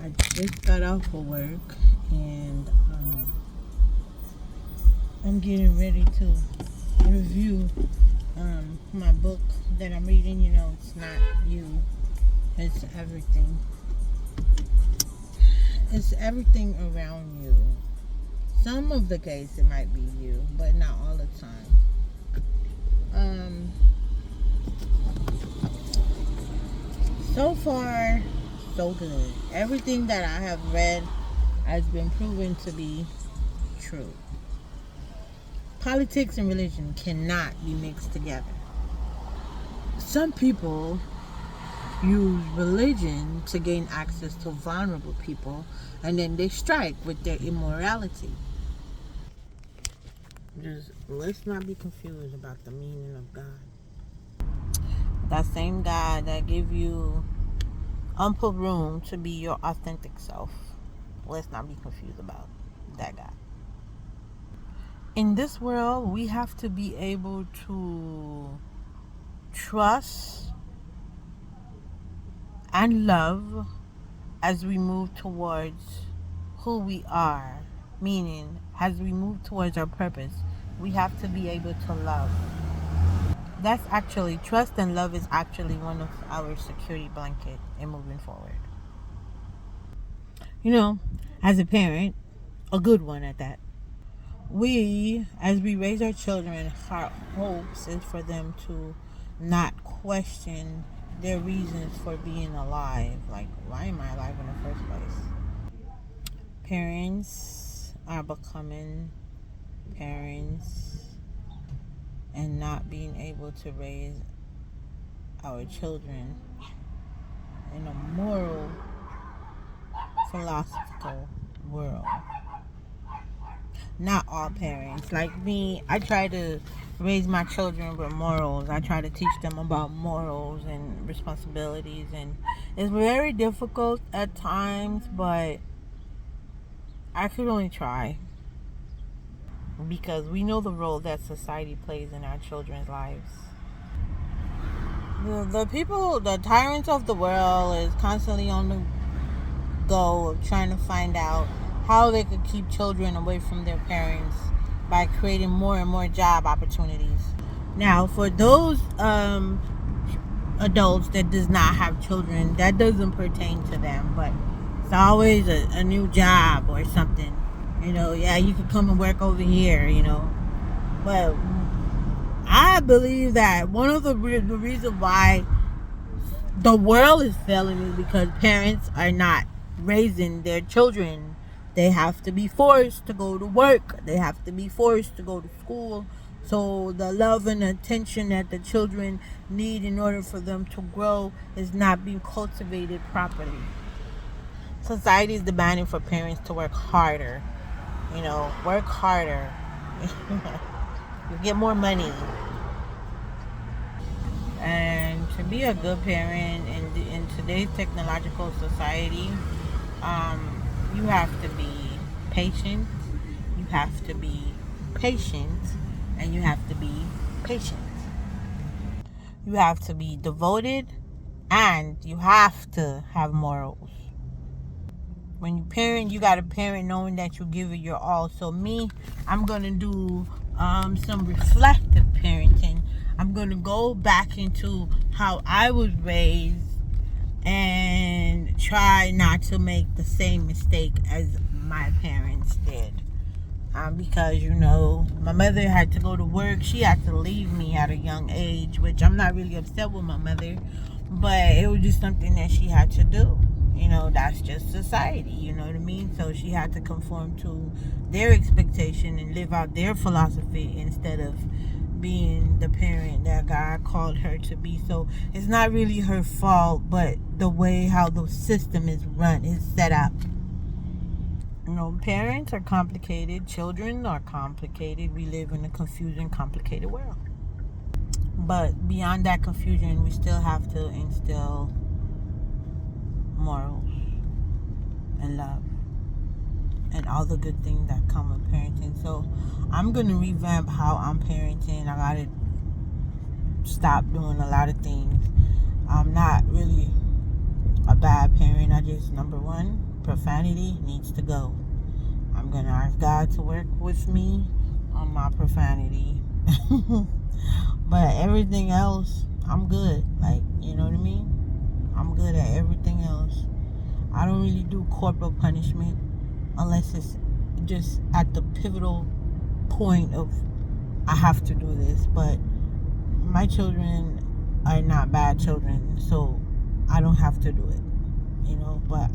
I just got off of work and I'm getting ready to review my book that I'm reading. You know, it's not you, it's everything. It's everything around you. Some of the case it might be you, but not all the time. So far, so good. Everything that I have read has been proven to be true. Politics and religion cannot be mixed together. Some people use religion to gain access to vulnerable people, and then they strike with their immorality. Just let's not be confused about the meaning of God. That same God that give you ample room to be your authentic self. Let's not be confused about that God. In this world, we have to be able to trust and love as we move towards who we are. Meaning, as we move towards our purpose, we have to be able to love. That's actually, trust and love is actually one of our security blanket in moving forward. You know, as a parent, a good one at that. As we raise our children, our hopes is for them to not question their reasons for being alive. Like, why am I alive in the first place? Parents are becoming parents and not being able to raise our children in a moral, philosophical world. Not all parents. Like me, I try to raise my children with morals. I try to teach them about morals and responsibilities, and it's very difficult at times, but I could only try, because we know the role that society plays in our children's lives. The tyrants of the world is constantly on the go of trying to find out how they could keep children away from their parents by creating more and more job opportunities. Now, for those adults that does not have children, that doesn't pertain to them, but it's always a new job or something. You know, yeah, you could come and work over here, you know. But I believe that one of the reasons why the world is failing is because parents are not raising their children. They have to be forced to go to work. They have to be forced to go to school. So the love and attention that the children need in order for them to grow is not being cultivated properly. Society is demanding for parents to work harder. You know, work harder. You get more money. And to be a good parent in today's technological society, you have to be patient, you have to be patient, and you have to be patient. You have to be devoted, and you have to have morals. When you parent, you got to parent knowing that you give it your all. So me, I'm going to do some reflective parenting. I'm going to go back into how I was raised and try not to make the same mistake as my parents did. Because, you know, my mother had to go to work. She had to leave me at a young age, which I'm not really upset with my mother, but it was just something that she had to do. You know, that's just society, you know what I mean? So she had to conform to their expectation and live out their philosophy instead of being the parent that God called her to be. So it's not really her fault, but the way how the system is run, is set up. You know, parents are complicated, children are complicated. We live in a confusing, complicated world. But beyond that confusion, we still have to instill morals and love and all the good things that come with parenting. So I'm going to revamp how I'm parenting. I got to stop doing a lot of things. I'm not really a bad parent. I number one, profanity needs to go. I'm going to ask God to work with me on my profanity. But everything else, I'm good. Like, you know what I mean? I'm good at everything else. I don't really do corporal punishment unless it's just at the pivotal point of I have to do this. But my children are not bad children, so I don't have to do it, you know. But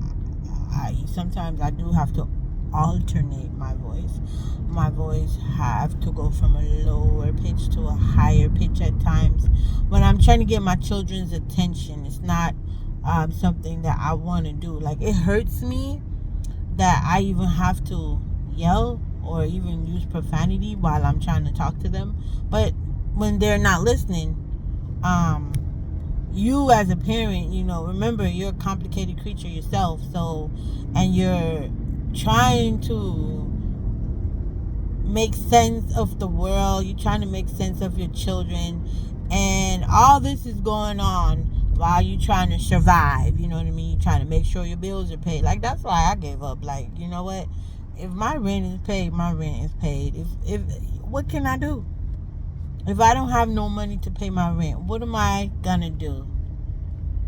sometimes I do have to alternate my voice. My voice have to go from a lower pitch to a higher pitch at times when I'm trying to get my children's attention. It's not something that I want to do. Like, it hurts me that I even have to yell or even use profanity while I'm trying to talk to them. But when they're not listening, you as a parent, you know, remember, you're a complicated creature yourself. So, and you're trying to make sense of the world. You're trying to make sense of your children. And all this is going on while you're trying to survive. You know what I mean? You're trying to make sure your bills are paid. Like, that's why I gave up. Like, you know what? If my rent is paid, my rent is paid. If what can I do? If I don't have no money to pay my rent, what am I gonna do?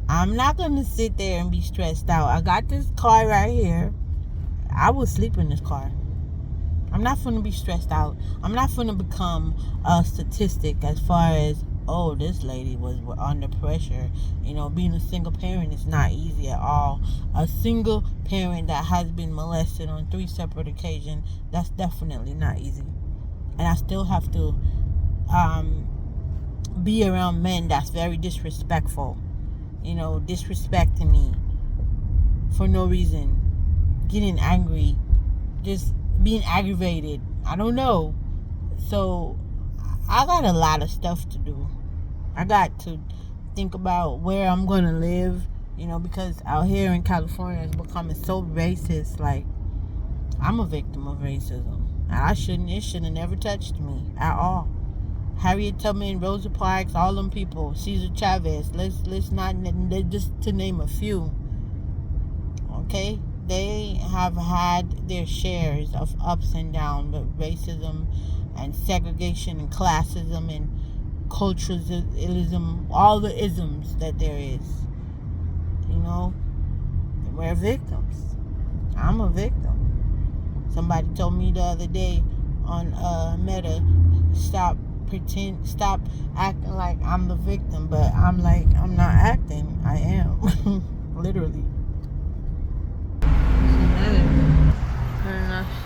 I'm not gonna sit there and be stressed out. I got this car right here. I will sleep in this car. I'm not gonna be stressed out. I'm not gonna become a statistic as far as, oh, this lady was under pressure. You know, being a single parent is not easy at all. A single parent that has been molested on 3 separate occasions, that's definitely not easy. And I still have to be around men that's very disrespectful, you know, disrespecting me for no reason, getting angry, just being aggravated. I don't know. So I got a lot of stuff to do. I got to think about where I'm going to live, you know, because out here in California it's becoming so racist. Like, I'm a victim of racism. It shouldn't have never touched me at all. Harriet Tubman, Rosa Parks, all them people, Cesar Chavez, let's not, just to name a few, okay? They have had their shares of ups and downs, but racism and segregation and classism and culturalism, all the isms that there is, you know, we're victims. I'm a victim. Somebody told me the other day on Meta, stop acting like I'm the victim. But I'm like, I'm not acting, I am. Literally.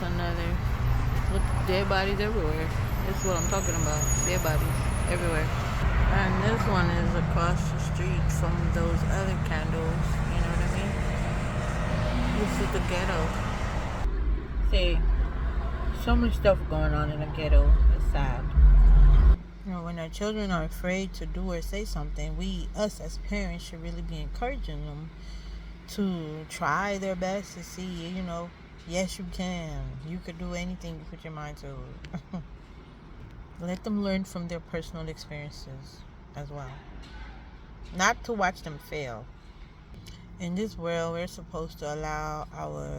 Another. Look, dead bodies everywhere. That's what I'm talking about. Dead bodies everywhere. And this one is across the street from those other candles. You know what I mean? This is the ghetto. See, so much stuff going on in the ghetto. It's sad. You know, when our children are afraid to do or say something, us as parents should really be encouraging them to try their best to see, you know, yes, you can. You could do anything you put your mind to. Let them learn from their personal experiences as well. Not to watch them fail. In this world, we're supposed to allow our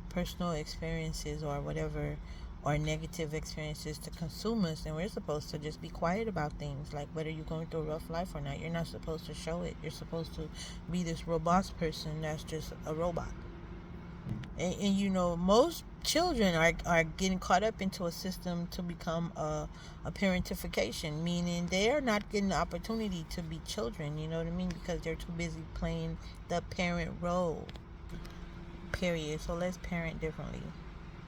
personal experiences or whatever, or negative experiences to consume us, and we're supposed to just be quiet about things. Like, whether you're going through a rough life or not, you're not supposed to show it. You're supposed to be this robust person that's just a robot. And you know, most children are getting caught up into a system to become a parentification, meaning they're not getting the opportunity to be children, you know what I mean, because they're too busy playing the parent role, period. So let's parent differently.